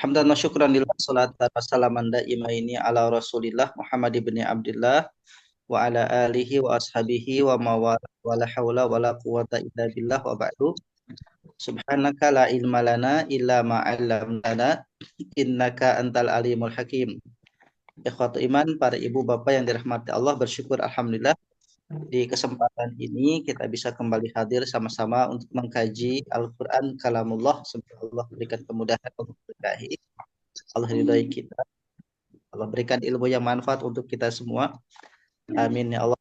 Hamdan wa syukran lillah salatan wa salaman daimaini ala Rasulillah Muhammad ibn Abdullah wa ala alihi wa ashabihi wa mawala wa la hawla wa la quwata illa billah wa ba'du. Subhanaka la ilma lana illa ma 'allamtana innaka antal alimul hakim. Ikhwatu iman, para ibu bapak yang dirahmati Allah, bersyukur alhamdulillah di kesempatan ini kita bisa kembali hadir sama-sama untuk mengkaji Al-Qur'an kalamullah. Semoga Allah berikan kemudahan untuk berkahi. Allah ridhai kita. Allah berikan ilmu yang manfaat untuk kita semua. Amin ya Allah.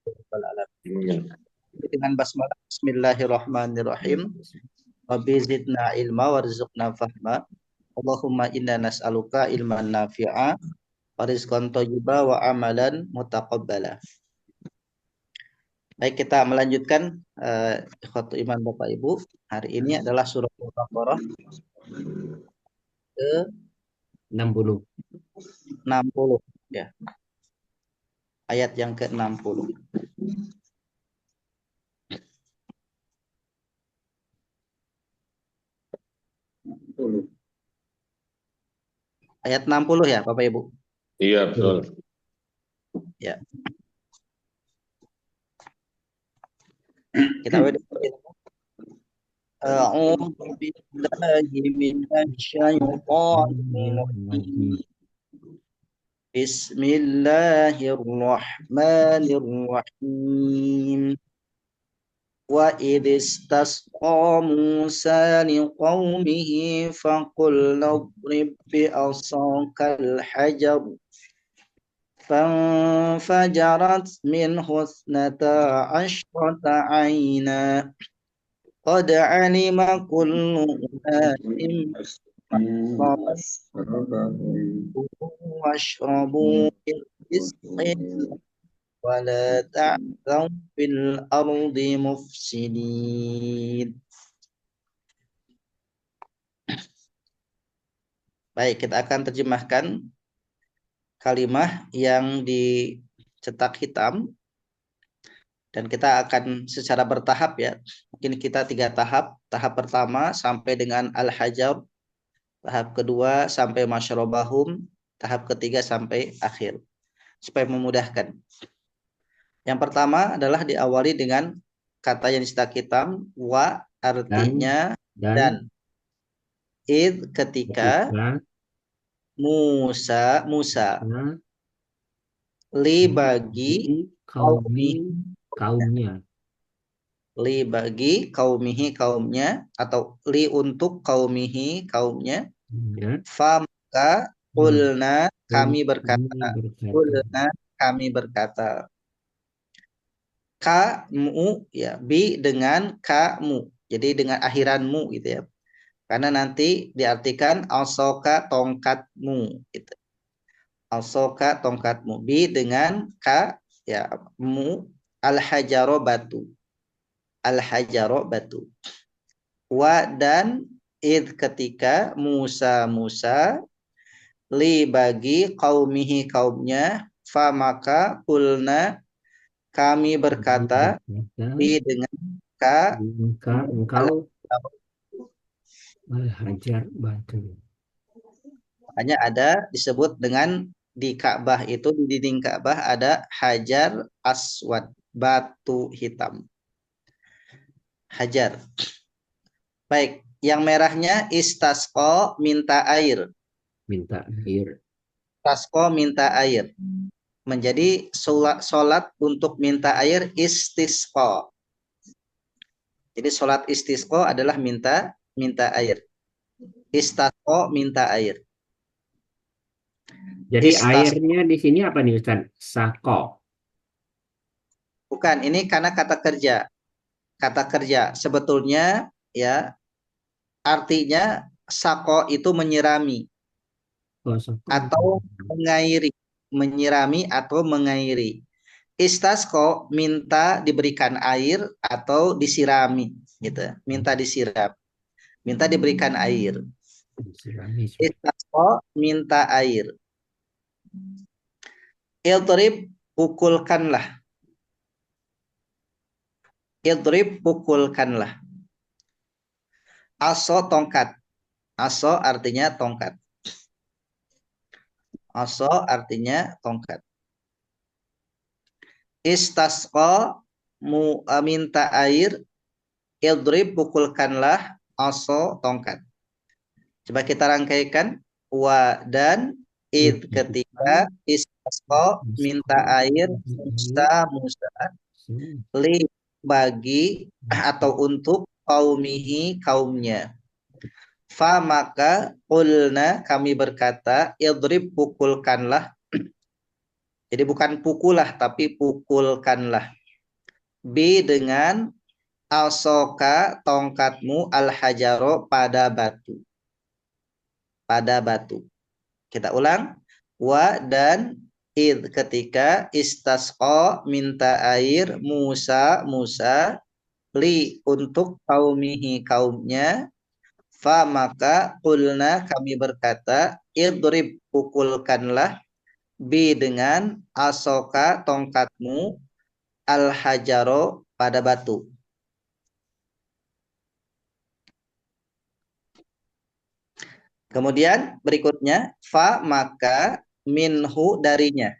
Dengan basmalah Bismillahirrahmanirrahim. Rabbi zidna ilma warzuqna fahma. Allahumma inna nas'aluka ilman nafi'a wa rizqan thayyiba wa amalan mutaqabbala. Baik, kita melanjutkan ikhwatu iman Bapak Ibu. Hari ini adalah surah Al-Baqarah ke 60. Ya. Ayat yang ke-60. Ayat 60 ya Bapak Ibu. Iya, betul. Ya. Kita A'udzu billahi minasyaitonir rajim. Bismillahirrahmanirrahim. Wa idh istasqa Musa liqaumihi faqulna idrib bi'asakal hajar فانفجرت منه 12 عينا قد علم كل أناس واشربوا برزق ولا تعثوا في الأرض مفسدين. Baik, kita akan terjemahkan kalimah yang dicetak hitam dan kita akan secara bertahap ya. Mungkin kita 3 tahap. Tahap pertama sampai dengan al-hajar, tahap kedua sampai masyrabahum, tahap ketiga sampai akhir supaya memudahkan. Yang pertama adalah diawali dengan kata yang dicetak hitam, wa artinya dan. Id ketika Musa li bagi kaumnya li bagi kaumnya atau li untuk kaumnya fa maka qulna kami berkata kamu ya bi dengan kamu, jadi dengan akhiranmu gitu ya, karena nanti diartikan asoka tongkatmu gitu. Asoka tongkatmu, bi dengan ka ya, mu al-hajaro batu, al-hajaro batu, wa dan id ketika Musa li bagi kaumihi kaumnya, fa maka kulna kami berkata bi dengan ka engkau al-hajar batu. Makanya ada disebut dengan di Ka'bah itu, di dinding Ka'bah ada hajar aswad, batu hitam. Hajar. Baik, yang merahnya istasqa minta air. Istasqa minta air. Menjadi solat untuk minta air istisqa. Jadi solat istisqa adalah minta air. Istasqa minta air. Jadi airnya di sini apa nih Ustaz? Sako. Bukan, ini karena kata kerja. Kata kerja sebetulnya ya artinya sako itu menyirami atau mengairi, menyirami atau mengairi. Istasqo minta diberikan air atau disirami gitu. Minta disiram. Minta diberikan air. Istasqo minta air. Idrib pukulkanlah. Idrib pukulkanlah. Aso tongkat. Aso artinya tongkat. Aso artinya tongkat. Istasqa minta air, idrib pukulkanlah, aso tongkat. Coba kita rangkaikan. Wa dan id ketika, istasqa minta air, Musa Musa, li bagi atau untuk kaumihi kaumnya. Fa maka qulna kami berkata, idrib pukulkanlah. Jadi bukan pukulah tapi pukulkanlah. Bi dengan asoka tongkatmu al-hajaro pada batu. Pada batu. Kita ulang. Wa dan id ketika istasqa minta air Musa Musa li untuk kaumihi kaumnya. Fa maka qulna kami berkata, idrib pukulkanlah, bi dengan asoka tongkatmu al-hajaro pada batu. Kemudian berikutnya fa maka minhu darinya,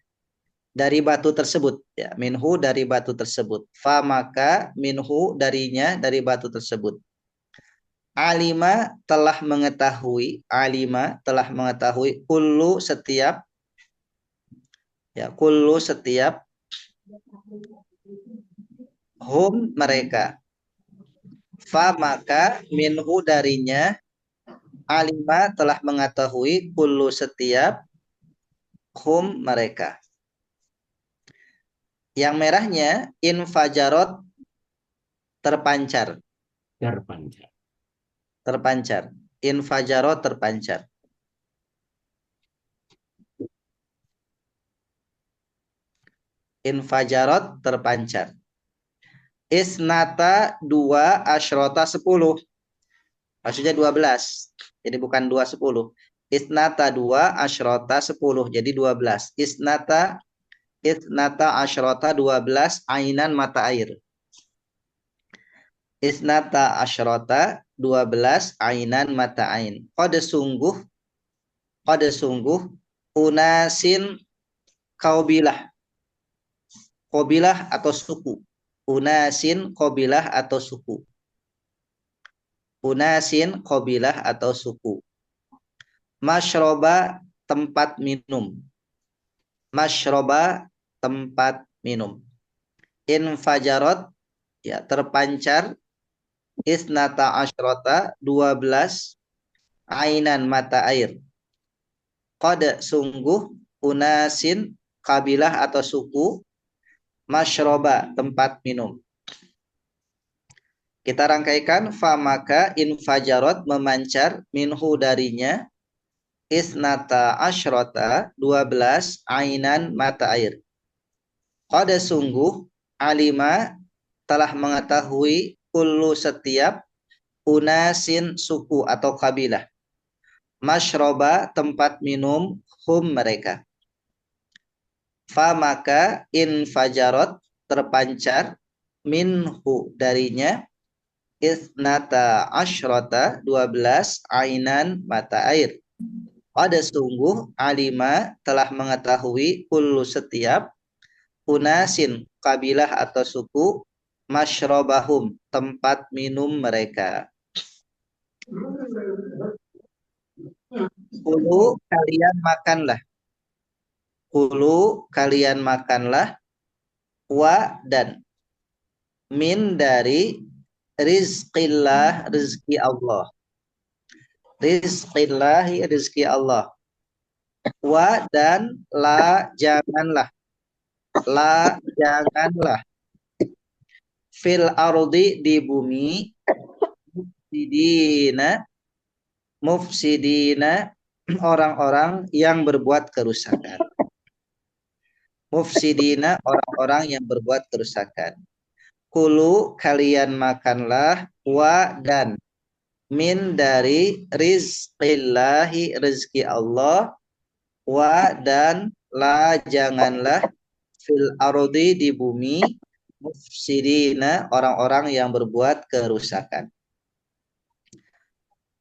dari batu tersebut ya, minhu dari batu tersebut. Fa maka minhu darinya, dari batu tersebut. Alima telah mengetahui, alima telah mengetahui, kullu setiap ya, kullu setiap, hum mereka. Fa maka minhu darinya, alima telah mengetahui, kullu setiap, hum mereka. Yang merahnya infajarot terpancar. Terpancar. Terpancar. Infajarot terpancar. Infajarot terpancar. Isnata dua asyrota 10. Maksudnya 12. Jadi bukan 2 10. Isnata dua asyrota 10. Jadi 12. Isnata asyrota 12 ainan mata air. Isnata asyrota 12 ainan mata ain. Qad sungguh unasin kaubilah. Qabilah atau suku. Unasin qabilah atau suku. Unasin qabilah atau suku. Masyroba tempat minum. Masyroba tempat minum. Infajarot ya terpancar, isnata asyrota 12 ainan mata air. Qad sungguh unasin kabilah atau suku, masyroba tempat minum. Kita rangkaikan. Fa maka infajarot memancar, minhu darinya, isnata asyrota 12 ainan mata air. Qad sungguh alima telah mengetahui, kullu setiap, unasin suku atau kabilah, masyroba tempat minum, hum mereka. Fa maka infajarot terpancar, minhu darinya, isnata asyrota 12 ainan mata air. Pada sungguh alima telah mengetahui, kullu setiap, unasin kabilah atau suku, masyrobahum tempat minum mereka. Kulu kalian makanlah. Kulu kalian makanlah, wa dan min dari rizqillah rezeki Allah. Rizqillahi rezeki Allah. Wa dan la janganlah. La janganlah. Fil ardi di bumi, mufsidina orang-orang yang berbuat kerusakan. Mufsidina orang-orang yang berbuat kerusakan. Kulu kalian makanlah, wa dan min dari rizqillahi rezeki Allah, wa dan la janganlah, fil ardi di bumi, mufsidina orang-orang yang berbuat kerusakan.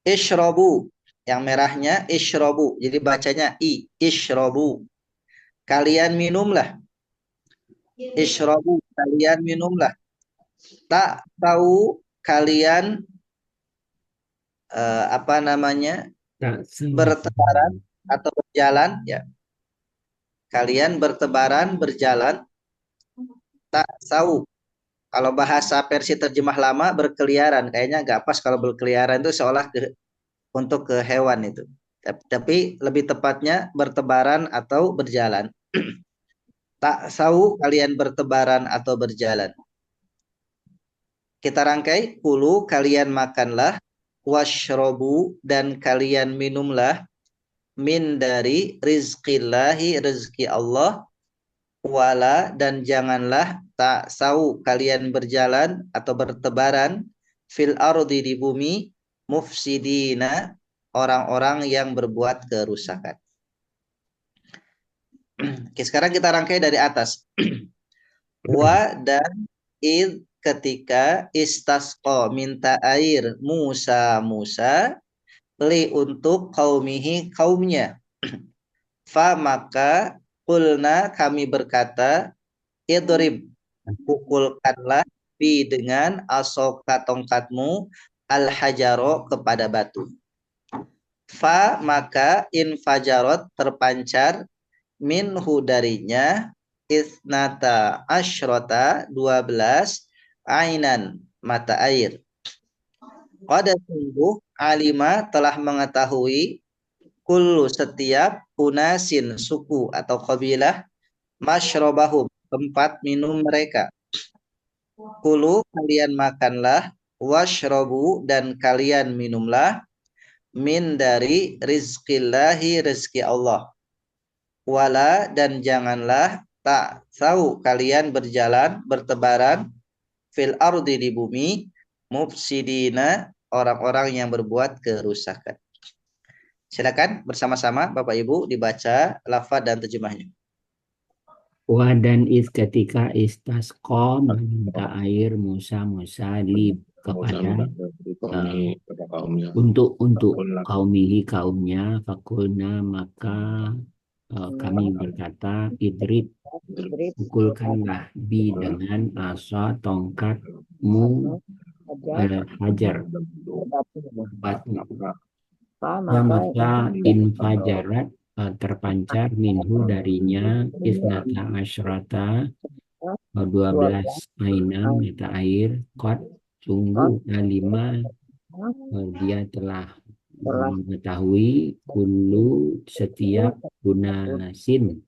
Ishrobu Yang merahnya ishrobu. Jadi bacanya i, ishrobu. Kalian minumlah. Ishrobu, kalian minumlah. Tak tahu kalian apa namanya Tak bertebaran salah. atau berjalan ya. Kalian bertebaran berjalan tak tahu. Kalau bahasa versi terjemah lama berkeliaran, kayaknya nggak pas kalau berkeliaran itu seolah untuk ke hewan itu. Tapi lebih tepatnya bertebaran atau berjalan. Tak tahu kalian bertebaran atau berjalan. Kita rangkai, kulu kalian makanlah, washrobu dan kalian minumlah, min dari rizqillahi rezeki Allah, wala dan janganlah tak sau kalian berjalan atau bertebaran fil ardi di bumi mufsidina orang-orang yang berbuat kerusakan. Oke, sekarang kita rangkai dari atas. Wa dan id ketika istasqa minta air Musa li untuk kaumnya. Fa maka kulna kami berkata idrib pukulkanlah bi dengan asoka tongkatmu al hajaro kepada batu. Fa maka infajarot terpancar minhu darinya isnata asyrota 12 ainan mata air. Qad sungguh alima telah mengetahui kullu setiap unasin suku atau kabilah masyrobahum tempat minum mereka. Kulu kalian makanlah washrobu dan kalian minumlah min dari rizqillahi rezeki Allah. Wala dan janganlah tak tahu kalian berjalan bertebaran fil ardi di bumi mufsidina orang-orang yang berbuat kerusakan. Silakan bersama-sama Bapak Ibu dibaca lafaz dan terjemahnya. Wa dan is ketika istasqa meminta air Musa li kepada untuk kaumihi kaumnya fakulna maka kami berkata idrib pukulkanlah bi dengan asa tongkatmu hajar batu. Maka infajarat terpancar minhu darinya isnata asyrata 12 ainam mata air kot sungguh alima dia telah mengetahui kulu setiap gunasin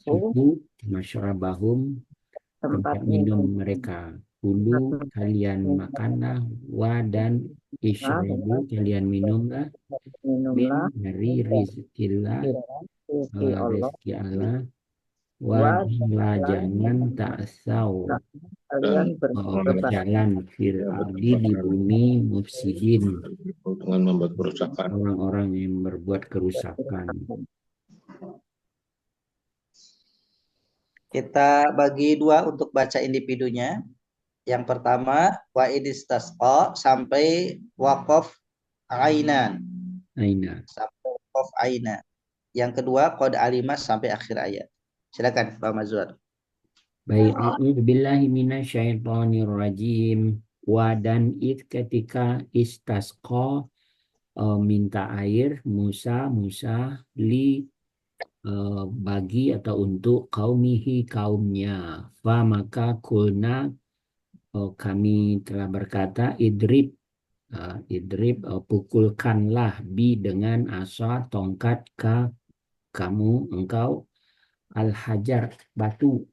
suku masyrabahum tempat minum mereka. Kulu kalian makanlah wa dan isyrabu kalian minumlah min dari rizkillah rezeki Allah wa jangan tak saw berjalan fil ardi di bumi mufsidin dengan membuat kerusakan orang-orang yang berbuat kerusakan. Kita bagi dua untuk baca individunya. Yang pertama wa idistasqa sampai waqaf ainan. Sampai waqaf ainan. Yang kedua qad alima sampai akhir ayat. Silakan Pak Mazhar. Baik, a'udzubillahi minasyaitonir rajim. Wa dan id ketika istasqa minta air Musa li bagi atau untuk kaumnya. Fa maka kulna kami telah berkata idrib pukulkanlah bi dengan asa tongkat kamu engkau al hajar batu.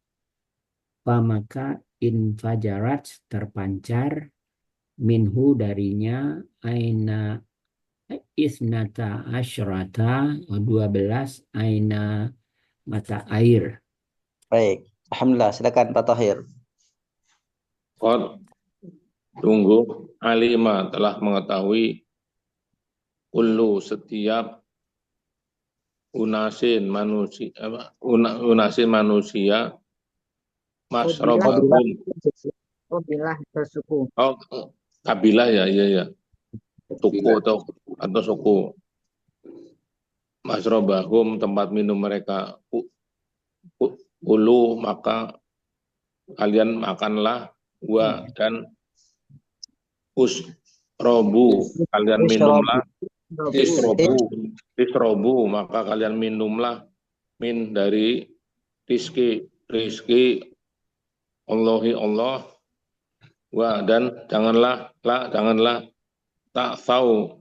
Fa maka infajarat terpancar minhu darinya aina isnata asyrata 12 aina mata air. Baik, alhamdulillah. Silakan Pak Tahir. Tunggu alima telah mengetahui kullu setiap unasin manusia masrobahum kabilah bersuku. kabilah ya. tuku atau suku. Masrobahum, tempat minum mereka. Ulu, maka kalian makanlah. Wa, dan usrobu, kalian minumlah. Isrobu, maka kalian minumlah. Min, dari rizki Allahi Allah. Wa, dan janganlah tak tahu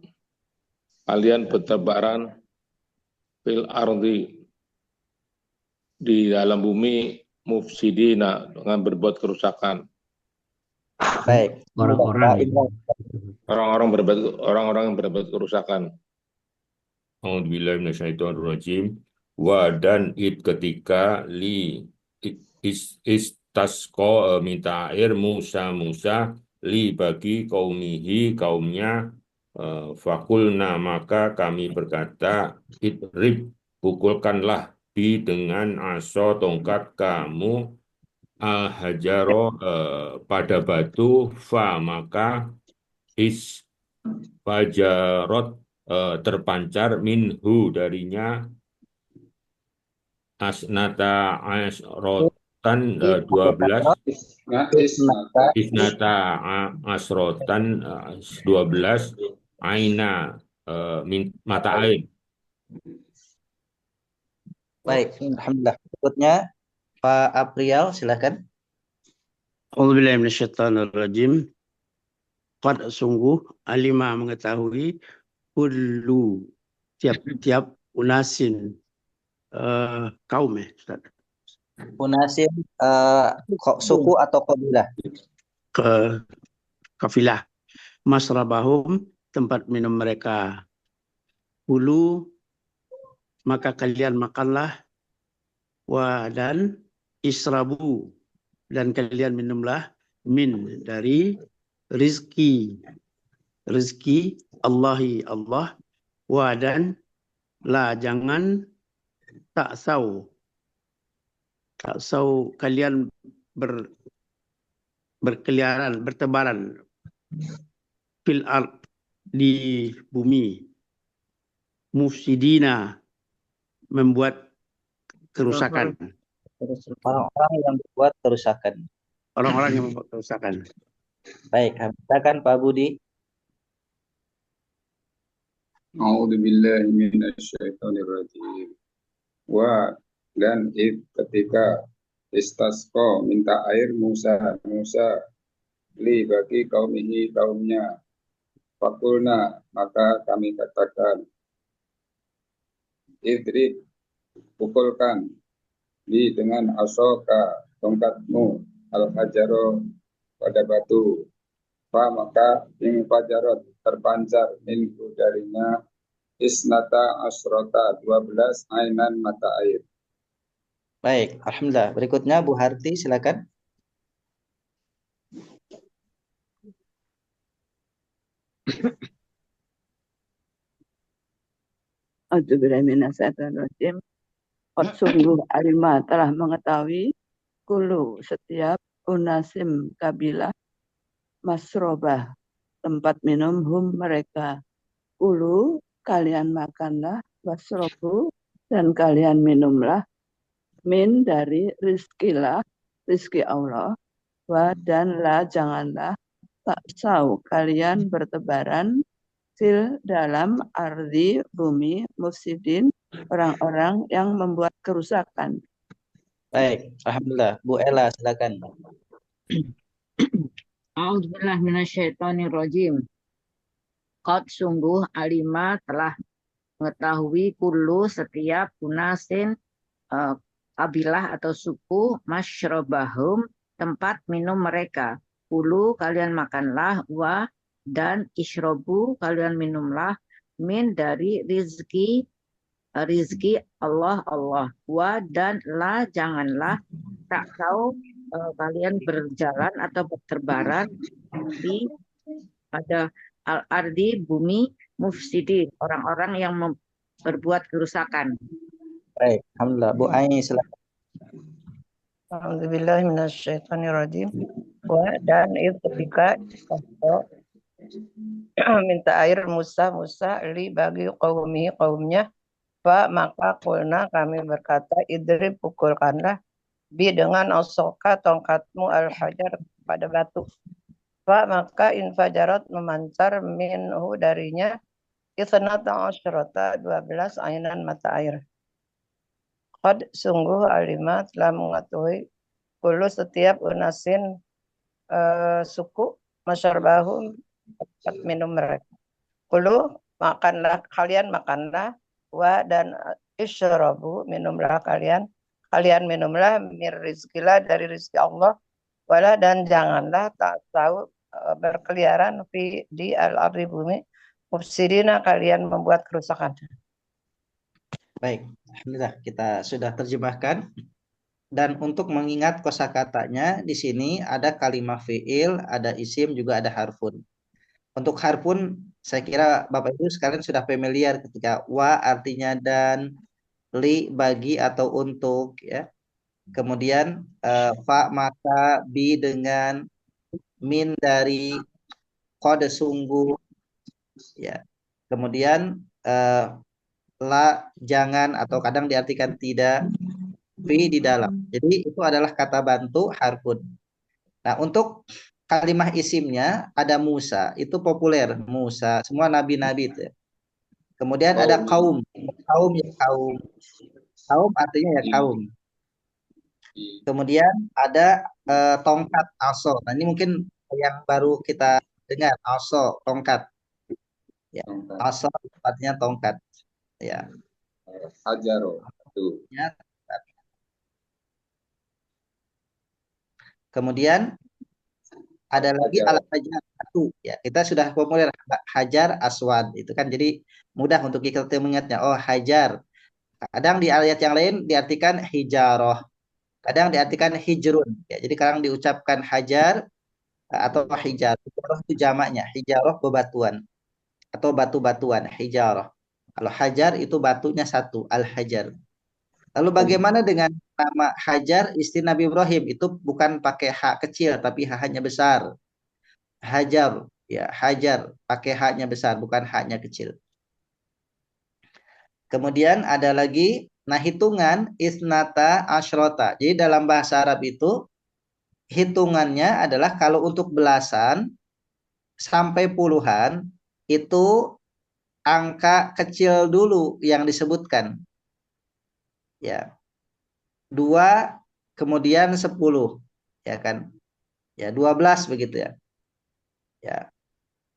kalian bertebaran fil ardi, di dalam bumi, mufsidina, dengan berbuat kerusakan. Baik. Orang-orang Orang-orang yang berbuat kerusakan. A'udzubillahi minasyaitonirrajim. Wa, dan ketika istasqa, minta air Musa li, bagi kaumnya, fakulna, maka kami berkata, idrib, pukulkanlah, dengan aso, tongkat kamu, hajaro, pada batu, maka fajarot, terpancar, minhu, darinya, asnata asrotan, 12, isnata asrotan, 12, aina, mata air. Baik, alhamdulillah. Berikutnya Pak Aprial, silakan. A'udzubillahi minasyaitonirrajim. Qad, sungguh, alima, mengetahui, kullu, tiap unasin, kaum, Ustaz. Unasin, suku atau kabilah. Kafilah. Masrabahum, tempat minum mereka. Hulu, maka kalian makanlah. Wa, dan israbu, dan kalian minumlah, min, dari rizki Allahi Allah. Wa, dan la, jangan, tak sau kalian berkeliaran, bertebaran, fil ard, di bumi, mufsidina, membuat kerusakan. Orang-orang yang membuat kerusakan. Orang-orang yang membuat kerusakan. Baik, silakan Pak Budi. A'udzubillahi minasyaitonirrajim. Wa, dan ketika istasqa, minta air Musa li, bagi kaumnya. Fakulna, maka kami katakan, idrib, pukulkan, li, dengan asoka, tongkatmu, al-hajaro, pada batu. Maka fajarot, terpancar, minhu, darinya, isnata asrota, 12, ainan, mata air. Baik, alhamdulillah. Berikutnya Bu Harti, silakan. A'udzubillahiminasyaitonirrajim. Sungguh alima, telah mengetahui, kulu, setiap unasim, kabilah, masrobah, tempat minum, hum, mereka. Kulu, kalian makanlah, wasrobu, dan kalian minumlah, min, dari rizki Allah. Wa, dan la, janganlah, tak sau, kalian bertebaran, fil, dalam, ardi, bumi, mufsidin, orang-orang yang membuat kerusakan. Baik, alhamdulillah. Bu Ella, silakan. A'udzubillah minasyaitonirrajim. Qad, sungguh, alima, telah mengetahui, kullu, setiap unasin, kabilah atau suku, masyrabahum, tempat minum mereka. Kulu, kalian makanlah, wa, dan isrobu, kalian minumlah, min, dari rizki Allah, wa, dan la, janganlah, tak tahu kalian berjalan atau berterbaran di pada al-ardi, bumi, mufsidin, orang-orang yang berbuat kerusakan. Baik, alhamdulillah. Bu Ai, silakan. A'udzubillahi minasyaitonirrajim. Wa, dan ketika minta air Musa li bagi kaumnya. Maka kulna kami berkata, idrib pukulkanlah bi dengan osoka tongkatmu al-hajar pada batu. Maka infajarat memancar minhu darinya isnata asyrata 12 ainan mata air. Qad sungguh alima telah mengetahui kulu setiap unasin suku masyarbahum tempat minum mereka. Kulu kalian makanlah wa dan isyrabu minumlah kalian minumlah mir rizkilah dari rizki Allah wala dan janganlah tak tahu berkeliaran di al-ardi bumi mufsidina kalian membuat kerusakan. Baik, alhamdulillah kita sudah terjemahkan. Dan untuk mengingat kosakatanya di sini ada kalimat fiil, ada isim, juga ada harfun. Untuk harfun saya kira Bapak Ibu sekalian sudah familiar ketika wa artinya dan, li bagi atau untuk ya. Kemudian fa maka, bi dengan, min dari, qad sungguh ya. Kemudian la jangan atau kadang diartikan tidak, fi di dalam. Jadi itu adalah kata bantu harfun. Nah, untuk kalimat isimnya ada Musa, itu populer Musa, semua nabi-nabi itu. Kemudian ada kaum artinya ya kaum. Kemudian ada tongkat aso. Nah, ini mungkin yang baru kita dengar aso, tongkat. Ya, aso artinya tongkat. Ya. Hajaro itu. Ya. Kemudian ada lagi al-hajar batu ya. Kita sudah populer hajar aswad itu kan, jadi mudah untuk kita mengingatnya. Oh, hajar. Kadang di ayat yang lain diartikan hijaroh. Kadang diartikan hijrun ya. Jadi kadang diucapkan hajar atau hijar. Hijaroh itu jamaknya. Hijaroh bebatuan atau batu-batuan, hijaroh. Kalau hajar itu batunya satu, al-hajar. Lalu bagaimana dengan nama Hajar istri Nabi Ibrahim? Itu bukan pakai H kecil tapi H-nya besar. Hajar, ya Hajar pakai H-nya besar bukan H-nya kecil. Kemudian ada lagi nah hitungan isnata asyrota. Jadi dalam bahasa Arab itu hitungannya adalah kalau untuk belasan sampai puluhan itu angka kecil dulu yang disebutkan. Ya. 2 kemudian 10 ya kan. Ya 12 begitu ya. Ya.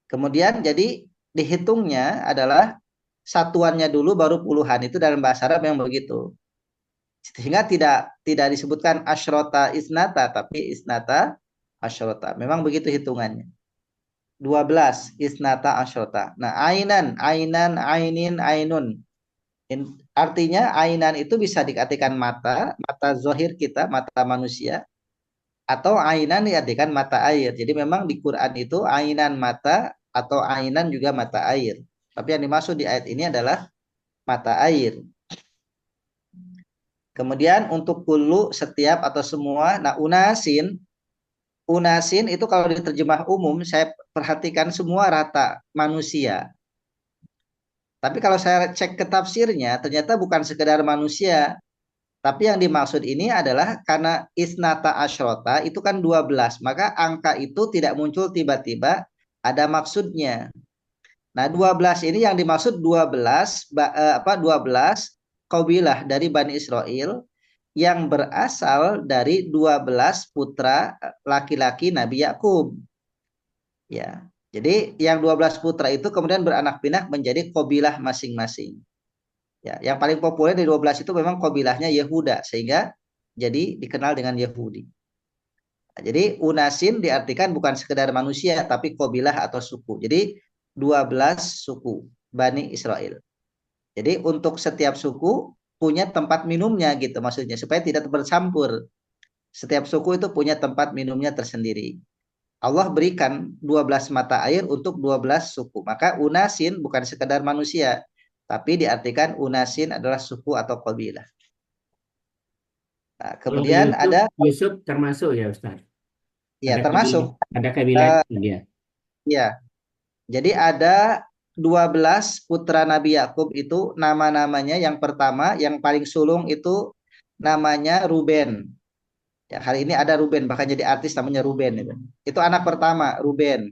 Kemudian jadi dihitungnya adalah satuannya dulu baru puluhan, itu dalam bahasa Arab yang begitu. Sehingga tidak disebutkan asyrota isnata tapi isnata asyrota. Memang begitu hitungannya. 12 isnata asyrota. Nah, ainan, ainin, ainun. Artinya ainan itu bisa diartikan mata zahir kita, mata manusia, atau ainan diartikan mata air. Jadi memang di Quran itu ainan mata atau ainan juga mata air. Tapi yang dimaksud di ayat ini adalah mata air. Kemudian untuk kullu setiap atau semua. Nah, unasin itu kalau diterjemah umum saya perhatikan semua rata manusia. Tapi kalau saya cek ke tafsirnya, ternyata bukan sekedar manusia. Tapi yang dimaksud ini adalah karena isnata asyrota itu kan 12. Maka angka itu tidak muncul tiba-tiba, ada maksudnya. Nah 12 ini yang dimaksud 12 qabilah dari Bani Israel yang berasal dari 12 putra laki-laki Nabi Yakub. Ya. Jadi yang 12 putra itu kemudian beranak pinak menjadi qabilah masing-masing. Ya, yang paling populer dari 12 itu memang qabilahnya Yehuda sehingga jadi dikenal dengan Yahudi. Nah, jadi unasin diartikan bukan sekedar manusia tapi qabilah atau suku. Jadi 12 suku Bani Israel. Jadi untuk setiap suku punya tempat minumnya gitu maksudnya supaya tidak bercampur. Setiap suku itu punya tempat minumnya tersendiri. Allah berikan 12 mata air untuk 12 suku. Maka unasin bukan sekedar manusia, tapi diartikan unasin adalah suku atau qabilah. Nah, kemudian ada Yusuf termasuk ya Ustaz? Ya, termasuk. Ada kabilah dia. Ya. Jadi ada 12 putra Nabi Yakub itu nama-namanya yang pertama yang paling sulung itu namanya Ruben. Ya, hari ini ada Ruben bahkan jadi artis namanya Ruben itu. Itu anak pertama Ruben.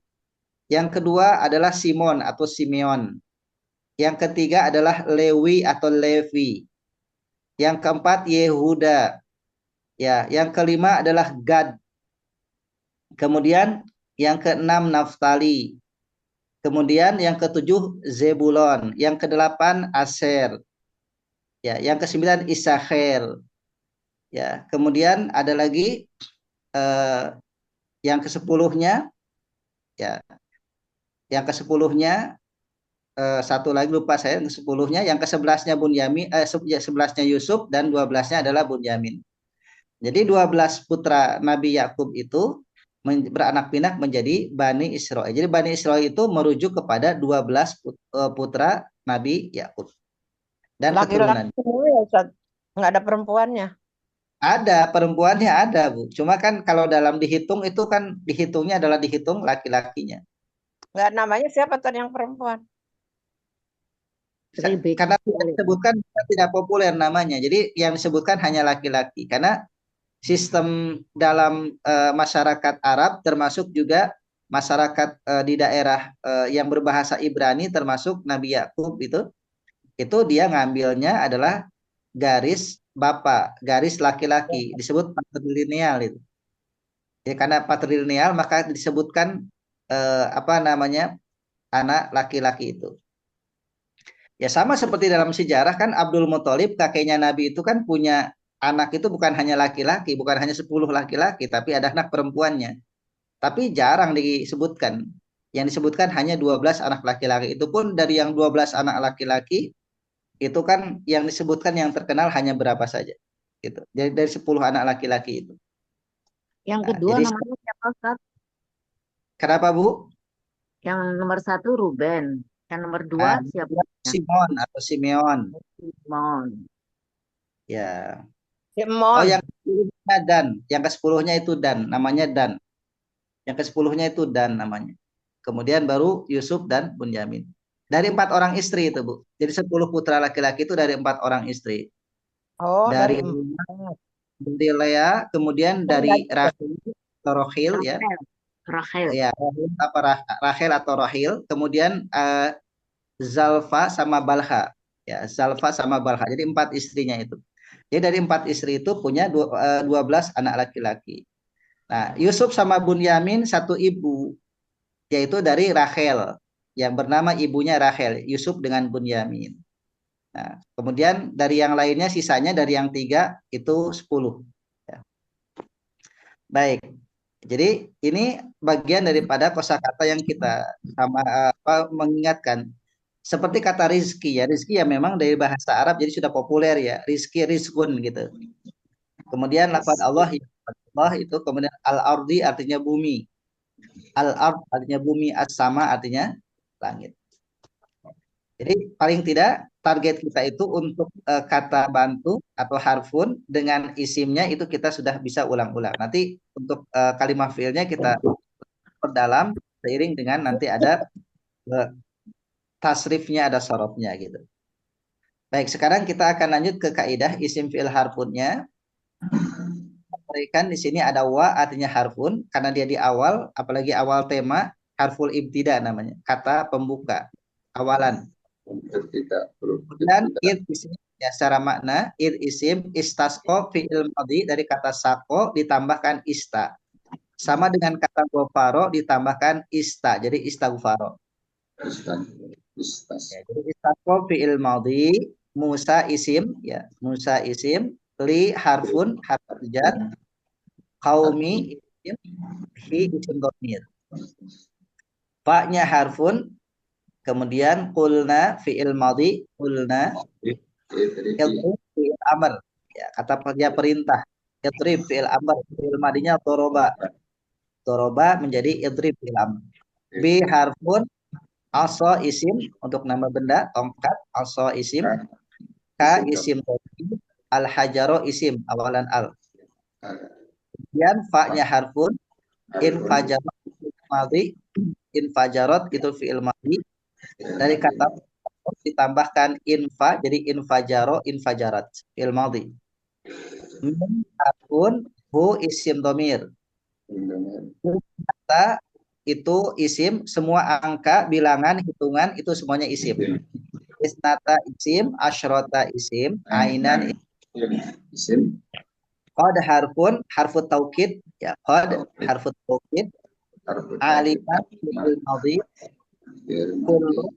Yang kedua adalah Simon atau Simeon. Yang ketiga adalah Lewi atau Levi. Yang keempat Yehuda. Ya, yang kelima adalah Gad. Kemudian yang keenam Naftali. Kemudian yang ketujuh Zebulon, yang kedelapan Aser. Ya, yang kesembilan Issakhar. Ya, kemudian ada lagi yang kesepuluhnya ya. Yang kesepuluhnya satu lagi lupa saya yang kesepuluhnya, yang ke-11-nya Bunyamin, 11-nya Yusuf dan 12-nya adalah Bunyamin. Jadi 12 putra Nabi Yakub itu beranak pinak menjadi Bani Israel. Jadi Bani Israel itu merujuk kepada 12 putra Nabi Yakub dan keturunan. Laki-laki semua ya Ustaz. Nggak ada perempuannya. Ada perempuannya ada Bu. Cuma kan kalau dalam dihitung itu kan dihitungnya adalah dihitung laki-lakinya. Nggak, namanya siapa tadi yang perempuan? Karena tidak disebutkan tidak populer namanya. Jadi yang disebutkan hanya laki-laki. Karena sistem dalam masyarakat Arab termasuk juga masyarakat di daerah yang berbahasa Ibrani termasuk Nabi Yakub itu dia ngambilnya adalah garis bapak, garis laki-laki, disebut patrilineal itu. Ya, karena patrilineal maka disebutkan anak laki-laki itu. Ya sama seperti dalam sejarah kan Abdul Muthalib kakeknya Nabi itu kan punya anak itu bukan hanya laki-laki, bukan hanya 10 laki-laki, tapi ada anak perempuannya. Tapi jarang disebutkan. Yang disebutkan hanya 12 anak laki-laki. Itu pun dari yang 12 anak laki-laki itu kan yang disebutkan yang terkenal hanya berapa saja. Gitu. Jadi dari 10 anak laki-laki itu. Yang kedua jadi, namanya siapa Ustaz? Kenapa Bu? Yang nomor 1 Ruben. Yang nomor 2 siapa? Simon atau Simeon. Simon. Ya. Simon. Oh yang ke-10-nya Dan. Yang ke-10-nya itu Dan. Namanya Dan. Yang ke-10-nya itu Dan namanya. Kemudian baru Yusuf dan Bunyamin. Dari 4 orang istri itu Bu. Jadi 10 putra laki-laki itu dari 4 orang istri. Oh, dari Lea, kemudian dari Rahil ya. Rahel. Ya, Rahel atau Rahil, kemudian Zalfa sama Balha. Ya, Zalfa sama Balha. Jadi 4 istrinya itu. Jadi dari 4 istri itu punya 12 anak laki-laki. Nah, Yusuf sama Bunyamin satu ibu, yaitu dari Rahel, yang bernama ibunya Rahel, Yusuf dengan Bunyamin. Nah, kemudian dari yang lainnya sisanya dari yang 3 itu 10. Ya. Baik. Jadi ini bagian daripada kosakata yang kita mengingatkan. Seperti kata rizki ya, rizki ya memang dari bahasa Arab jadi sudah populer ya, rizki, rizkun gitu. Kemudian lafaz Allah itu kemudian al-ardi artinya bumi. Al-ard artinya bumi, as-sama artinya langit. Jadi paling tidak target kita itu untuk kata bantu atau harfun dengan isimnya itu kita sudah bisa ulang-ulang. Nanti untuk kalimah fiilnya kita perdalam seiring dengan nanti ada tasrifnya, ada sorofnya gitu. Baik, sekarang kita akan lanjut ke kaidah isim fiil harfunnya. Berikan di sini ada wa artinya harfun karena dia di awal, apalagi awal tema harful ibtida namanya, kata pembuka, awalan. Dan id isim ya, secara makna id isim istasqo fi'il madhi dari kata saqo ditambahkan ista. Sama dengan kata ghafaro ditambahkan ista. Jadi istaghfaro. Ya, jadi istasqo fi'il madhi, Musa isim ya, Musa isim, li harfun harf jar, qaumi isim, hi isim dhamir. Fa-nya harfun. Kemudian kulna fi'il madhi, kulna idrib fi'il amr ya, kata kerja perintah. Idrib fi'il amr, fi'il madhinya doroba. Doroba menjadi idrib fi'il amr. Bi harfun, asa isim untuk nama benda, tongkat, asa isim. Ka isim tadi, al hajaro isim awalan al. Kemudian fa-nya harfun, in fajaro fi'il madhi, infajarot itu fi'il madhi. Dari kata ditambahkan infa, jadi infajaro, infajarat, fi'il madhi. Min harfun, hu isim domir. Kata itu isim, semua angka, bilangan, hitungan itu semuanya isim. Isnata isim, asyrota isim, ainan isim. Qad harfun, harfu taukid, ya qad harfu taukid, alima fi'il madhi, kullu,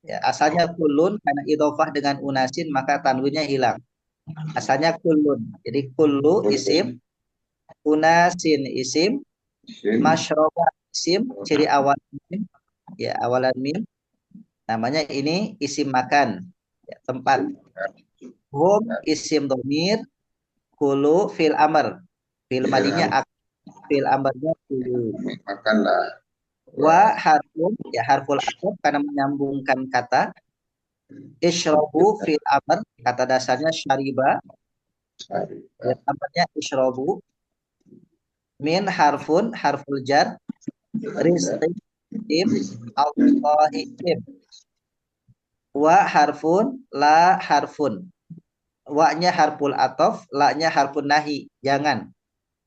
ya asalnya kullun karena idhofah dengan unasin maka tanwinnya hilang. Asalnya kullun. Jadi kullu isim, unasin isim, masyroba isim, ciri awal mim, ya awalan mim. Namanya ini isim makan, ya, tempat. Hum isim domir, kulu fil amr, fil madinya fil amrnya kulu. Makanlah. Wa harfun, ya harful atf karena menyambungkan kata. Ishrobu fil amr, kata dasarnya syariba, ya, amrnya ishrobu. Min harfun, harful jar, rizqi im, Allahi im. Wa harfun, la harfun. Wa-nya harful atof, la-nya harfun nahi, jangan.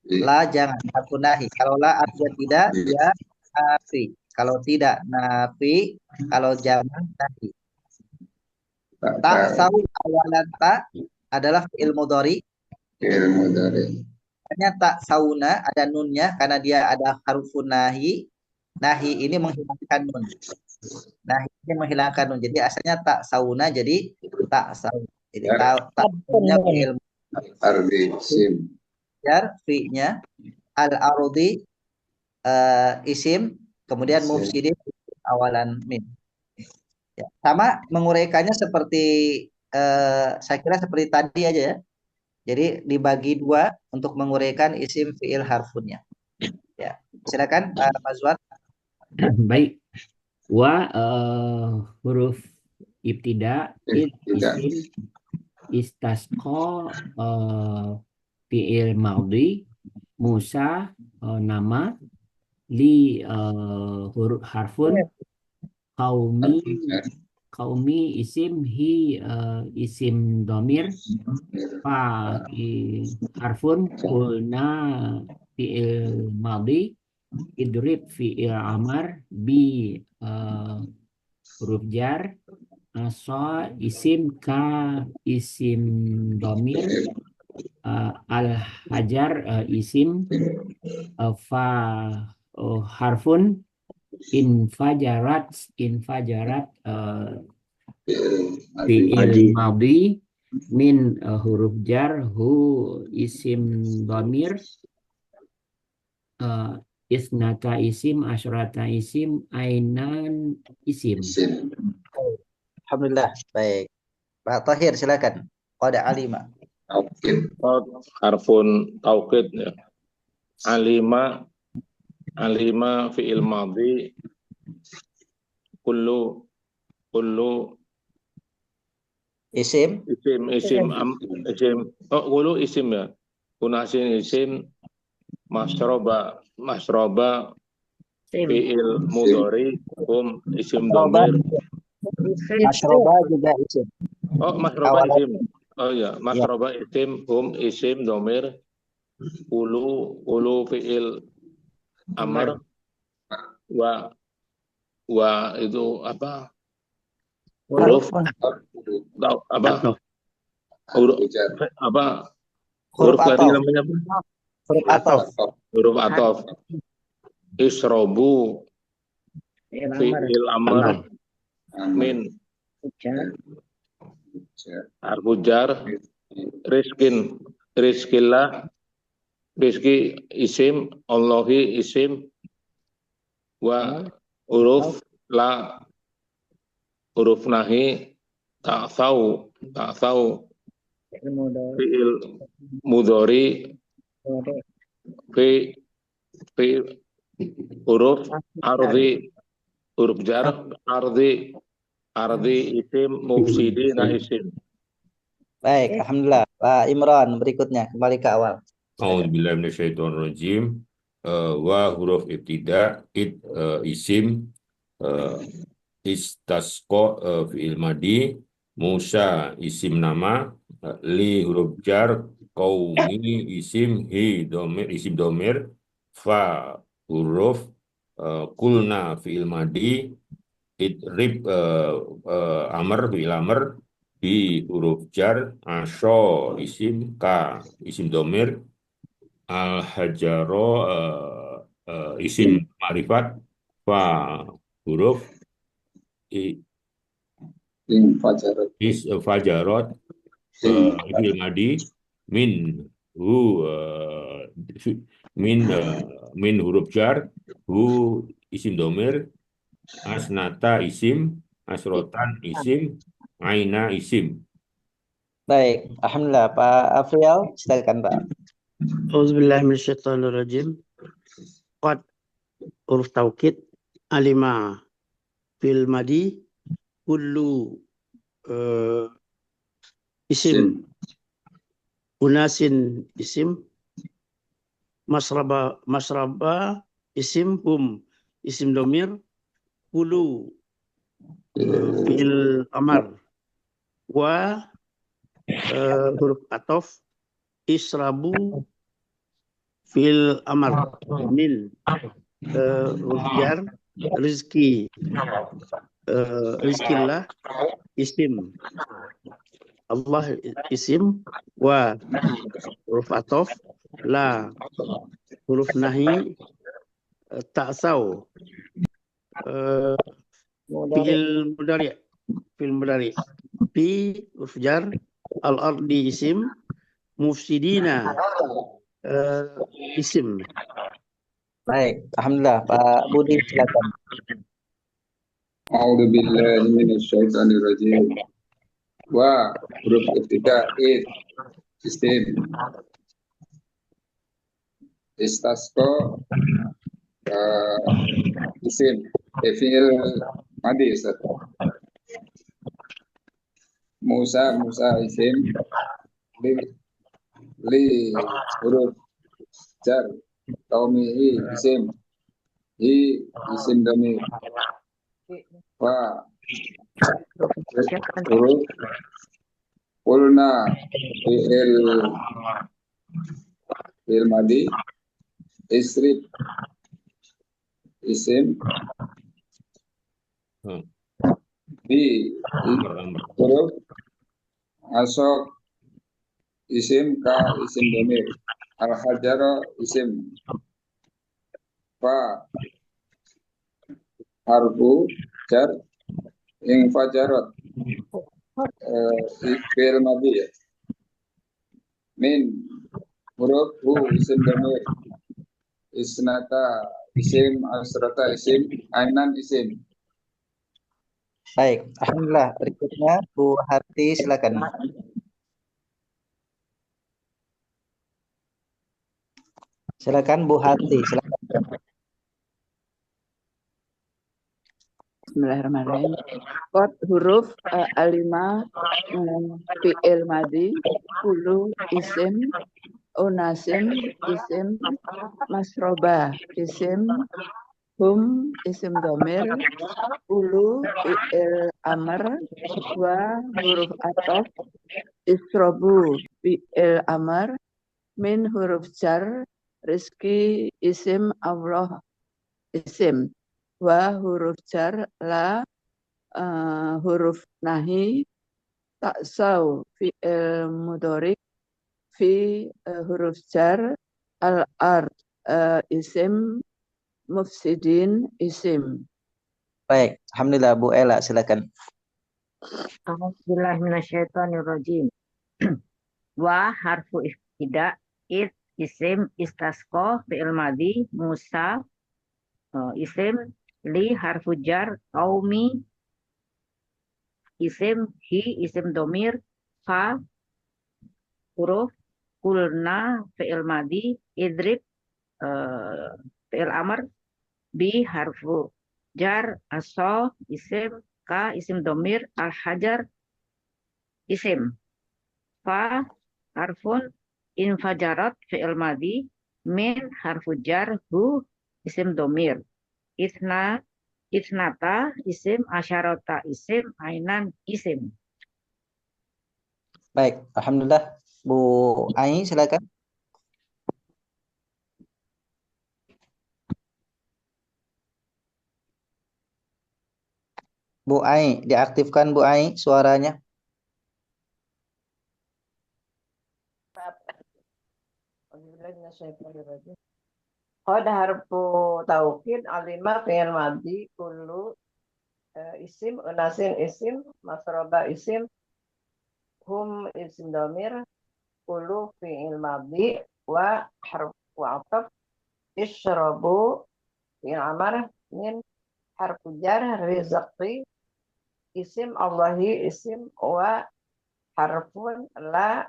La jangan, harfun nahi. Kalau la artinya tidak, ya nafi. Kalau tidak, nafi. Kalau jangan, nahi. Tak sawu awalan ta adalah fi'il mudhari. Hanya tak sauna ada nunnya karena dia ada harfun nahi. Nahi ini menghilangkan nun. Nahi ini menghilangkan nun. Jadi asalnya tak sauna jadi tak sauna. Jadi tak punya fi'il ardi isim. jar fi-nya al-ardi isim, kemudian mufsidin awalan mim. Ya, sama menguraikannya seperti saya kira seperti tadi aja ya. Jadi dibagi dua untuk menguraikan isim fi'il harfunnya. Ya, silakan Pak Mazwar. Baik. Wa huruf ibtida isim istasqa fi'il madhi, Musa nama, li huruf harfun, qaumi isim, hi isim domir, fa harfun, kulna fi'il madhi, idrib fi'il amar, bi huruf jar, asa isim, ka isim domir, al-hajar isim, fa harfun, infajarat fi'il madhi, min huruf jar, hu isim domir, isnata isim, asyrata isim, ainan isim. Alhamdulillah, baik. Pak Tahir silakan. Qad alima. Harfun taukid ya. Alima fi'il madhi, kullu Isim. Kullu isim ya. Unasin isim, masroba fi'il mudhari, hum isim domir. Masroba juga isim. Masroba isim. Oh ya, masroba isim, hum isim domir, ulu fi'il amr, wa itu apa? Huruf apa? Huruf tadi namanya apa? Huruf atof. Isrobu fi'il amr, min harfu jar, rizkillah, rizki isim, Allahi isim, wa huruf la, huruf nahi, ta'thau fi'il mudhari, fi huruf ardi, huruf jar, ardi isim, mufsidina isim. Baik, alhamdulillah. Pak Imran berikutnya kembali ke awal. A'udzubillahi minasyaitonirrajim. wa huruf ibtida, isim, istasqo fi'il madi, Musa isim nama, li huruf jar, qaumi isim, hi isim domir, fa huruf, kulna fi'il madi, idrib amr fi'il amr, bi huruf jar, asho isim, ka isim domir, al-hajaro isim ma'rifat, fa huruf, Fajarat. fajarot fi'il madi, min hu min huruf jar, hu isim domir, asnata isim, asrotan isim, aina isim. Baik, alhamdulillah Pak Afrial, silakan Pak. Auzubillahi minasyaitonirrajim. Qad huruf taukid, alima fil madi, kullu isim, unasin isim, masraba isim, hum isim domir, kulu fi'il amar, wa huruf atof, israbu fi'il amar, min huruf jar, rizki rizkillah isim, Allah isim, wa huruf atof, la huruf nahi, ta'saw fi'il mudari, fi huruf jar, al-ardi isim, mufsidina isim. Baik, alhamdulillah Pak Budi, silakan. A'udzu billahi minasyaitonir rajim. Wa huruf ibtida isim, istasqa isim, fi'il madi Ustaz. Musa isim, li huruf jar, qaumihi isim, hi isim domir, wa huruf kulna fi'il madi, isrib isim, bi huruf asok isim, ka isim domir, al-hajara isim, fa harfu jar, ing fajarot fi'il madi ya. Min huruf hu isim domir, isnata isim, asrata isim, ainan isim. Baik, alhamdulillah. Berikutnya Bu Harti, silakan. Silakan Bu Harti, silakan. Bismillahirrahmanirrahim. Qad huruf alima fi'il madi, kulu isim, unasim isim, masroba isim, hum isim domir, kulu fi'il amr, wa huruf atof, isrobu fi'il amr, min huruf jar, rizki isim, Allah isim, wa huruf jar, la huruf nahi, ta'saw fi'il mudhari, fi huruf jar, al-ard isim, mufsidin isim. Baik, alhamdulillah Bu Ela, silakan. A'udzubillahiminasyaitonirrajim. Wa harfu ibtida, isim, istasqa fi'il madi, Musa isim, li harfu jar, qaumi isim, hi isim domir, fa huruf, kulna fi'il madi, idrib fi'il amr, bi harfu jar, aso isim, ka isim domir, al-hajar isim, fa harfun, infajarat fi'il madi, Min harfu jar, hu isim domir. Isnata isim, asyarota isim, ainan isim. Baik, alhamdulillah. Bu Ai silakan. Bu Ai, diaktifkan Bu Ai suaranya. Qad harfu taukid alima fi'il madhi kullu isim unasin isim masroba isim hum isim domir kullu fi'il madhi wa harfu ataf ishrabu fi'il amar min harfu jar rizqi isim Allahi isim wa harfun la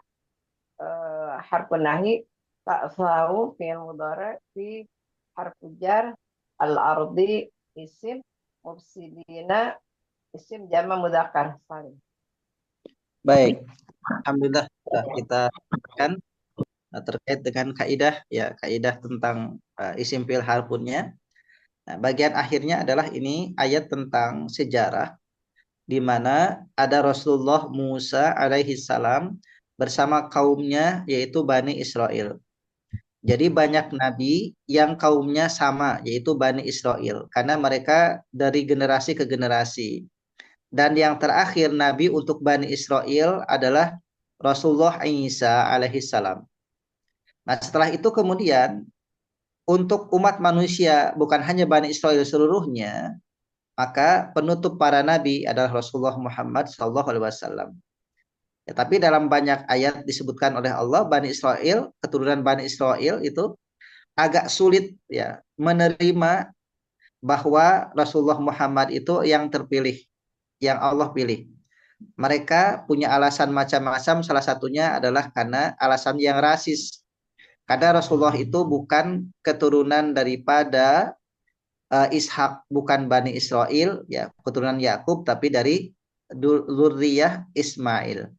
harfun nahi ta'fahu fi'il mudhari fi harfu jar al-ardi isim mufsidina isim jama mudzakkar salim. Baik, alhamdulillah sudah kita kan terkait dengan kaidah ya, kaidah tentang isim fi'il harfunnya. Nah, bagian akhirnya adalah ini ayat tentang sejarah di mana ada Rasulullah Musa alaihi salam bersama kaumnya yaitu Bani Israel. Jadi banyak nabi yang kaumnya sama yaitu Bani Israel karena mereka dari generasi ke generasi. Dan yang terakhir nabi untuk Bani Israel adalah Rasulullah Isa alaihi salam. Nah, setelah itu kemudian untuk umat manusia bukan hanya Bani Israel seluruhnya, maka penutup para nabi adalah Rasulullah Muhammad SAW. Ya, tapi dalam banyak ayat disebutkan oleh Allah Bani Israel, keturunan Bani Israel itu agak sulit ya menerima bahwa Rasulullah Muhammad itu yang terpilih, yang Allah pilih. Mereka punya alasan macam-macam, salah satunya adalah karena alasan yang rasis. Karena Rasulullah itu bukan keturunan daripada Ishak, bukan Bani Israel, ya keturunan Yakub, tapi dari Dzurriyyah Ismail.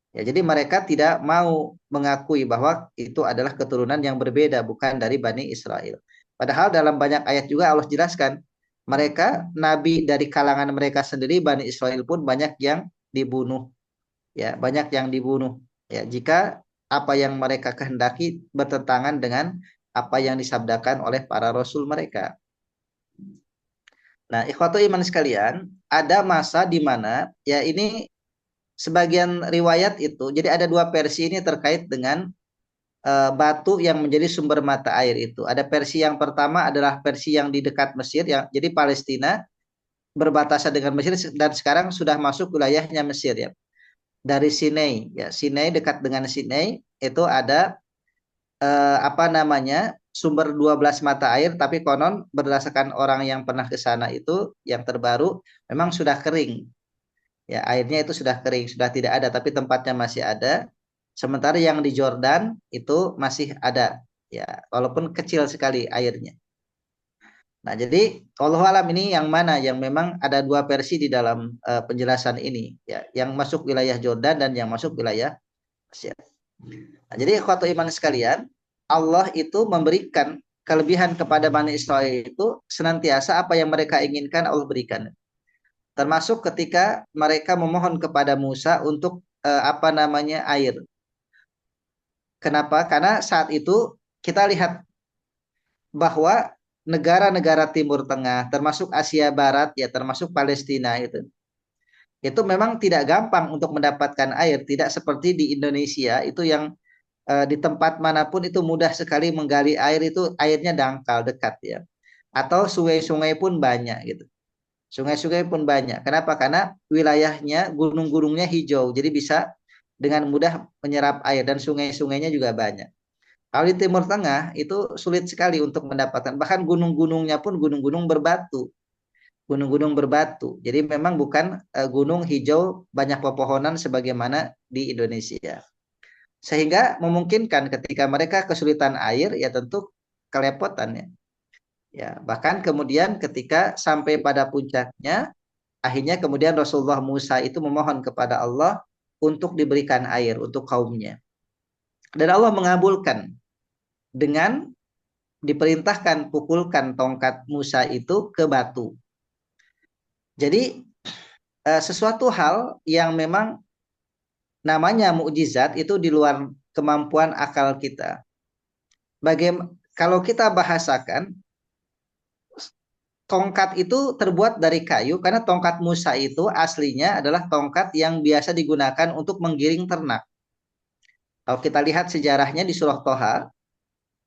Ya, jadi mereka tidak mau mengakui bahwa itu adalah keturunan yang berbeda, bukan dari Bani Israel. Padahal dalam banyak ayat juga Allah jelaskan, mereka nabi dari kalangan mereka sendiri Bani Israel pun banyak yang dibunuh. Ya, banyak yang dibunuh. Ya, jika apa yang mereka kehendaki bertentangan dengan apa yang disabdakan oleh para rasul mereka. Nah, ikhwatu iman sekalian, ada masa di mana ya ini sebagian riwayat itu, jadi ada dua versi ini terkait dengan batu yang menjadi sumber mata air itu. Ada versi yang pertama adalah versi yang di dekat Mesir, yang jadi Palestina berbatasan dengan Mesir dan sekarang sudah masuk wilayahnya Mesir ya. Dari Sinai, ya Sinai dekat dengan Sinai itu ada apa namanya sumber 12 mata air, tapi konon berdasarkan orang yang pernah ke sana itu yang terbaru memang sudah kering. Ya, airnya itu sudah kering, sudah tidak ada, tapi tempatnya masih ada. Sementara yang di Jordan itu masih ada, ya, walaupun kecil sekali airnya. Nah, jadi wallahu alam ini yang mana yang memang ada dua versi di dalam penjelasan ini, ya, yang masuk wilayah Jordan dan yang masuk wilayah Mesir. Nah, jadi ikhwatu iman sekalian, Allah itu memberikan kelebihan kepada Bani Israel itu senantiasa apa yang mereka inginkan Allah berikan. Termasuk ketika mereka memohon kepada Musa untuk apa namanya air. Kenapa? Karena saat itu kita lihat bahwa negara-negara Timur Tengah, termasuk Asia Barat, ya termasuk Palestina itu memang tidak gampang untuk mendapatkan air. Tidak seperti di Indonesia itu yang di tempat manapun itu mudah sekali menggali air, itu airnya dangkal dekat ya. Atau sungai-sungai pun banyak gitu. Sungai-sungai pun banyak. Kenapa? Karena wilayahnya, gunung-gunungnya hijau. Jadi bisa dengan mudah menyerap air dan sungai-sungainya juga banyak. Kalau di Timur Tengah itu sulit sekali untuk mendapatkan. Bahkan gunung-gunungnya pun gunung-gunung berbatu. Gunung-gunung berbatu. Jadi memang bukan gunung hijau banyak pepohonan sebagaimana di Indonesia. Sehingga memungkinkan ketika mereka kesulitan air, ya tentu kelepotan ya. Ya, bahkan kemudian ketika sampai pada puncaknya, akhirnya kemudian Rasulullah Musa itu memohon kepada Allah untuk diberikan air untuk kaumnya. Dan Allah mengabulkan. dengan diperintahkan pukulkan tongkat Musa itu ke batu. Jadi sesuatu hal yang memang namanya mukjizat itu di luar kemampuan akal kita. Kalau kita bahasakan, tongkat itu terbuat dari kayu karena tongkat Musa itu aslinya adalah tongkat yang biasa digunakan untuk menggiring ternak. Kalau kita lihat sejarahnya di surah Toha,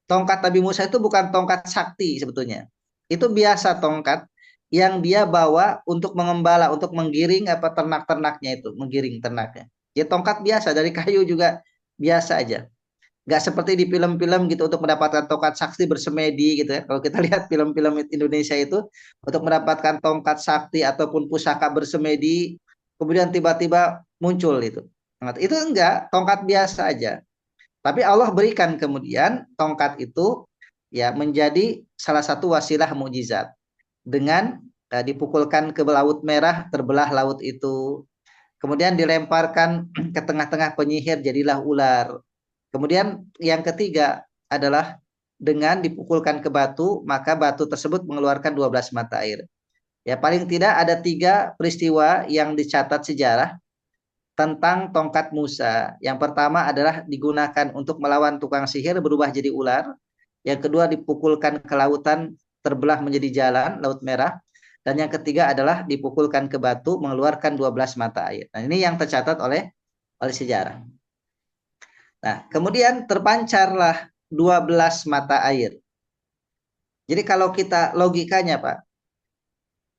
tongkat Nabi Musa itu bukan tongkat sakti sebetulnya. Itu biasa tongkat yang dia bawa untuk mengembala, untuk menggiring ternak-ternaknya itu, menggiring ternaknya. Ya tongkat biasa dari kayu juga biasa aja. Nggak seperti di film-film gitu untuk mendapatkan tongkat sakti bersemedi gitu ya. Kalau kita lihat film-film Indonesia itu untuk mendapatkan tongkat sakti ataupun pusaka bersemedi, kemudian tiba-tiba muncul itu. Itu enggak, tongkat biasa aja. Tapi Allah berikan kemudian tongkat itu ya menjadi salah satu wasilah mukjizat. Dengan dipukulkan ke Laut Merah, terbelah laut itu. Kemudian dilemparkan ke tengah-tengah penyihir, jadilah ular. Kemudian yang ketiga adalah dengan dipukulkan ke batu, maka batu tersebut mengeluarkan 12 mata air. Ya paling tidak ada 3 peristiwa yang dicatat sejarah tentang tongkat Musa. Yang pertama adalah digunakan untuk melawan tukang sihir berubah jadi ular. Yang kedua dipukulkan ke lautan, terbelah menjadi jalan, Laut Merah. Dan yang ketiga adalah dipukulkan ke batu mengeluarkan 12 mata air. Nah, ini yang tercatat oleh sejarah. Nah, kemudian terpancarlah 12 mata air. Jadi kalau kita logikanya, Pak,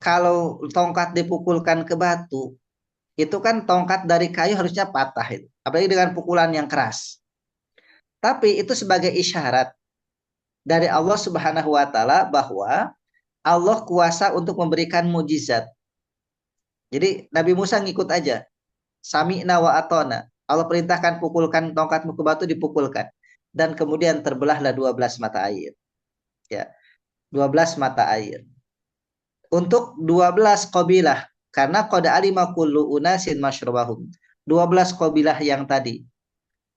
kalau tongkat dipukulkan ke batu, itu kan tongkat dari kayu harusnya patah itu. Apalagi dengan pukulan yang keras. Tapi itu sebagai isyarat dari Allah Subhanahu wa taala bahwa Allah kuasa untuk memberikan mujizat. Jadi Nabi Musa ngikut aja. Sami'na wa atona. Allah perintahkan pukulkan tongkatmu ke batu, dipukulkan. Dan kemudian terbelahlah 12 mata air. Ya, 12 mata air. Untuk 12 qabilah. Karena qad alima kullu unasin masyrabahum. 12 qabilah yang tadi.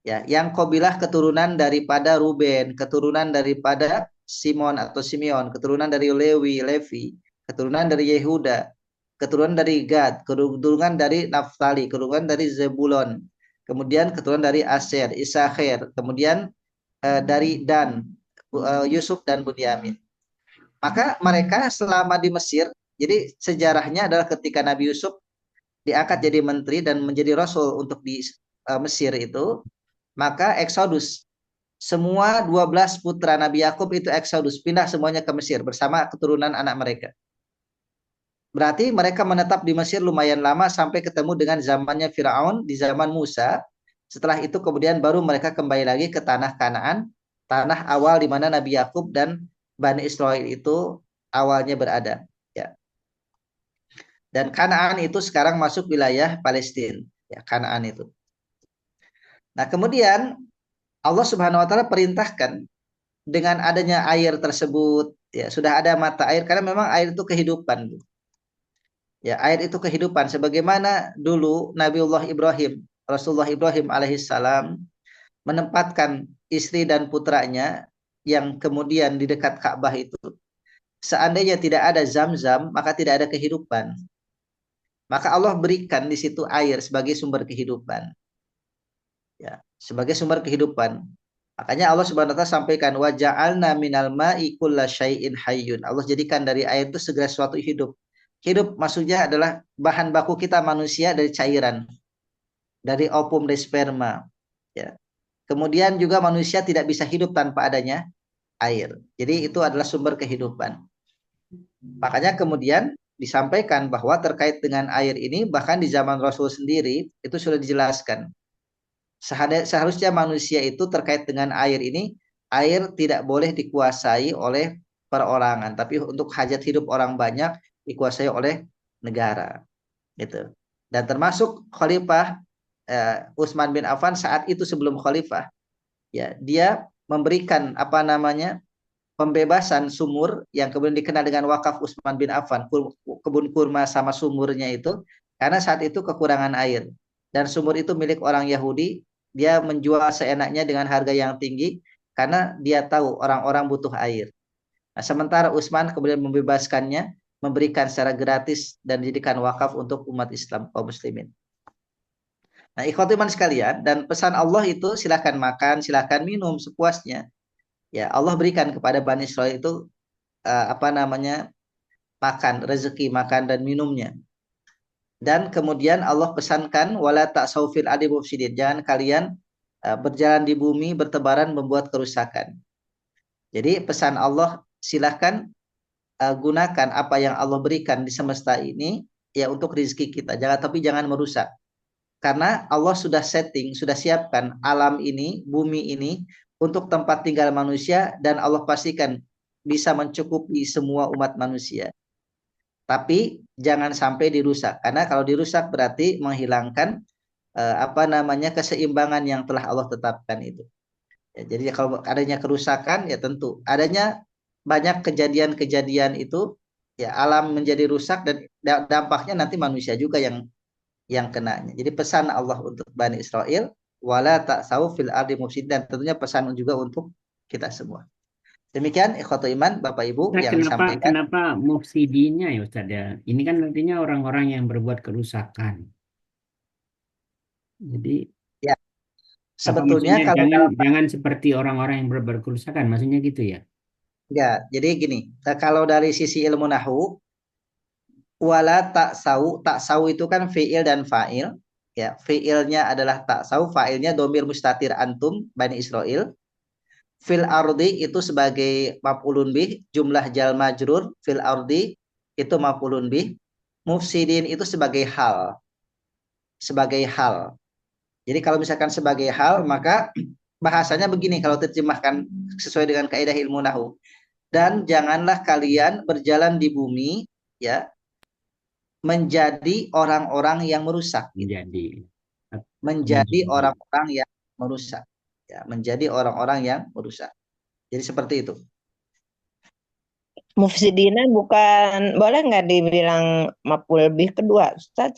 Ya, yang qabilah keturunan daripada Ruben, keturunan daripada Simon atau Simeon, keturunan dari Levi, keturunan dari Yehuda, keturunan dari Gad, keturunan dari Naftali, keturunan dari Zebulon, kemudian keturunan dari Aser, Isakhir, kemudian dari Dan, Yusuf dan Bunyamin. Maka mereka selama di Mesir, jadi sejarahnya adalah ketika Nabi Yusuf diangkat jadi menteri dan menjadi rasul untuk di Mesir itu, maka Exodus. Semua 12 putra Nabi Yakub itu Exodus, pindah semuanya ke Mesir bersama keturunan anak mereka. Berarti mereka menetap di Mesir lumayan lama sampai ketemu dengan zamannya Firaun di zaman Musa. Setelah itu kemudian baru mereka kembali lagi ke tanah Kanaan, tanah awal di mana Nabi Yakub dan Bani Israel itu awalnya berada. Ya. Dan Kanaan itu sekarang masuk wilayah Palestina. Ya, Kanaan itu. Nah kemudian Allah Subhanahu wa taala perintahkan dengan adanya air tersebut, ya sudah ada mata air karena memang air itu kehidupan. Ya, air itu kehidupan sebagaimana dulu Nabiullah Ibrahim, Rasulullah Ibrahim alaihissalam menempatkan istri dan putranya yang kemudian di dekat Ka'bah itu. Seandainya tidak ada Zam-Zam, maka tidak ada kehidupan. Maka Allah berikan di situ air sebagai sumber kehidupan. Ya, sebagai sumber kehidupan. Makanya Allah Subhanahu wa taala sampaikan wa ja'alna minal ma'i kullasyai'in hayyun. Allah jadikan dari air itu segala sesuatu hidup. Hidup maksudnya adalah bahan baku kita manusia dari cairan. Dari ovum, dari sperma. Ya. Kemudian juga manusia tidak bisa hidup tanpa adanya air. Jadi itu adalah sumber kehidupan. Makanya kemudian disampaikan bahwa terkait dengan air ini bahkan di zaman Rasul sendiri itu sudah dijelaskan. Seharusnya manusia itu terkait dengan air ini, air tidak boleh dikuasai oleh perorangan, tapi untuk hajat hidup orang banyak dikuasai oleh negara, gitu. Dan termasuk Khalifah Utsman bin Affan saat itu sebelum Khalifah, ya dia memberikan pembebasan sumur yang kemudian dikenal dengan wakaf Utsman bin Affan, kebun kurma sama sumurnya itu, karena saat itu kekurangan air. Dan sumur itu milik orang Yahudi, dia menjual seenaknya dengan harga yang tinggi karena dia tahu orang-orang butuh air. Nah, sementara Utsman kemudian membebaskannya, memberikan secara gratis dan dijadikan wakaf untuk umat Islam kaum muslimin. Nah, ikhwati iman sekalian, dan pesan Allah itu silakan makan, silakan minum sepuasnya. Ya, Allah berikan kepada Bani Israil itu makan, rezeki makan dan minumnya. Dan kemudian Allah pesankan wala ta'sau fil ardi mufsidin, jangan kalian berjalan di bumi bertebaran membuat kerusakan. Jadi pesan Allah, silahkan gunakan apa yang Allah berikan di semesta ini ya untuk rezeki kita, tapi jangan merusak. Karena Allah sudah setting, sudah siapkan alam ini, bumi ini untuk tempat tinggal manusia, dan Allah pastikan bisa mencukupi semua umat manusia. Tapi jangan sampai dirusak, karena kalau dirusak berarti menghilangkan keseimbangan yang telah Allah tetapkan itu. Ya, jadi kalau adanya kerusakan, ya tentu adanya banyak kejadian-kejadian itu, ya alam menjadi rusak dan dampaknya nanti manusia juga yang kenanya. Jadi pesan Allah untuk Bani Israil, wala ta'sau fil ardi mufsidin, dan tentunya pesan juga untuk kita semua. Demikian ikhwatul iman, Bapak Ibu yang disampaikan. Kenapa mufsidinnya ya Ustaz ya? Ini kan artinya orang-orang yang berbuat kerusakan. Jadi ya, sebetulnya jangan seperti orang-orang yang berbuat kerusakan, maksudnya gitu ya? Ya, jadi gini, kalau dari sisi ilmu nahwu, wala ta'sau itu kan fi'il dan fa'il. Ya, fi'ilnya adalah ta'sau, fa'ilnya domir mustatir antum Bani Israil. Fil ardi itu sebagai maf'ulun bih, jumlah jar majrur, fil ardi itu maf'ulun bih, mufsidin itu sebagai hal. Sebagai hal. Jadi kalau misalkan sebagai hal, maka bahasanya begini kalau terjemahkan sesuai dengan kaidah ilmu nahwu. Dan janganlah kalian berjalan di bumi ya menjadi orang-orang yang merusak. Menjadi orang-orang yang merusak. Ya, menjadi orang-orang yang merusak. Jadi seperti itu. Mufsidina bukan, boleh nggak dibilang maf'ul bih kedua, Ustaz?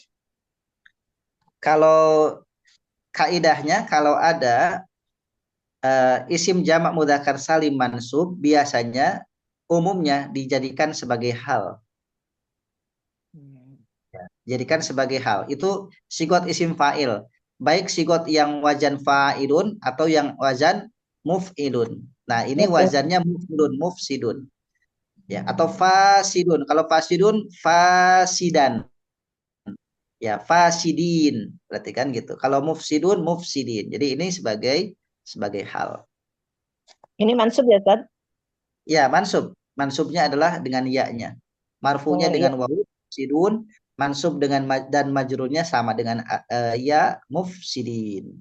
Kalau kaidahnya, kalau ada isim jamak mudzakkar salim mansub, biasanya umumnya dijadikan sebagai hal. Ya, jadikan sebagai hal. Itu sigot isim fa'il. Baik sigot yang wazan fa'ilun atau yang wazan muf'ilun. Nah, ini wazannya muf'ilun, mufsidun. Ya, atau fasidun. Kalau fasidun, fasidan. Ya, fasidin. Berarti kan gitu. Kalau mufsidun, mufsidin. Jadi ini sebagai hal. Ini mansub ya, Ustaz? Ya, mansub. Mansubnya adalah dengan ya-nya. Marfu'nya dengan wawu, mufsidun. Mansub dengan dan majrurnya sama dengan ya mufsidin.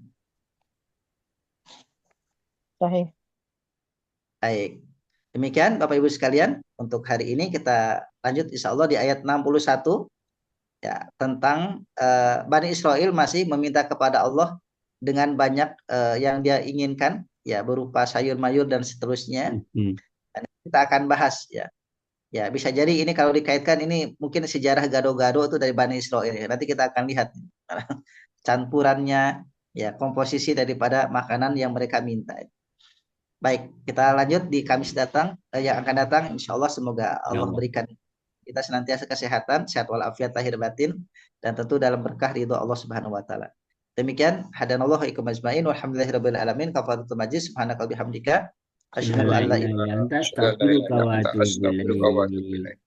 Sahih. Baik. Demikian Bapak Ibu sekalian, untuk hari ini kita lanjut insya Allah di ayat 61 ya, tentang Bani Israil masih meminta kepada Allah dengan banyak yang dia inginkan ya, berupa sayur mayur dan seterusnya. Dan kita akan bahas ya. Ya, bisa jadi ini kalau dikaitkan ini mungkin sejarah gado-gado itu dari Bani Israil. Nanti kita akan lihat campurannya, ya komposisi daripada makanan yang mereka minta. Baik, kita lanjut di Kamis yang akan datang. Insya Allah semoga Allah berikan kita senantiasa kesehatan, sehat walafiat lahir batin, dan tentu dalam berkah ridho Allah Subhanahu Wa Taala. Demikian, hadanallahu wa ikum ajmain, walhamdulillahirabbil alamin, kafaratul majlis, subhanaka wa bihamdika. Asyhadu an la ilaha illa anta, astaghfiruka wa atubu ilaik.